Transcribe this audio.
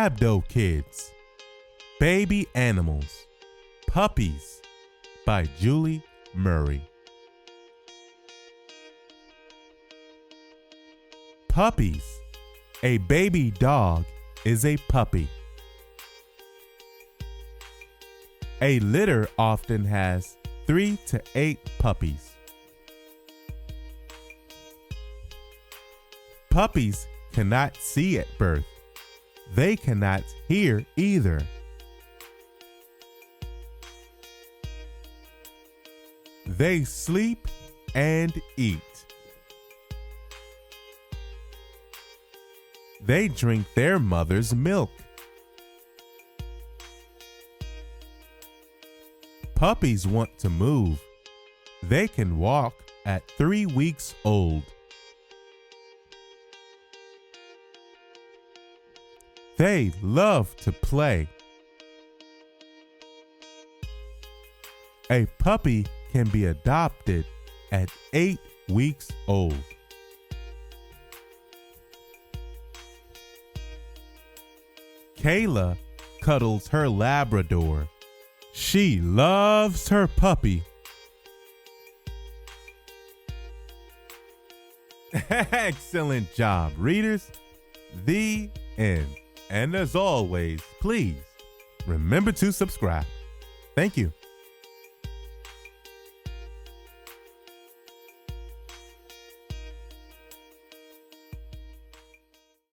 Abdo Kids, Baby Animals, Puppies by Julie Murray. Puppies. A baby dog is a puppy. A litter often has 3 to 8 puppies. Puppies cannot see at birth. They cannot hear either. They sleep and eat. They drink their mother's milk. Puppies want to move. They can walk at 3 weeks old. They love to play. A puppy can be adopted at 8 weeks old. Kayla cuddles her Labrador. She loves her puppy. Excellent job, readers. The end. And as always, please remember to subscribe. Thank you.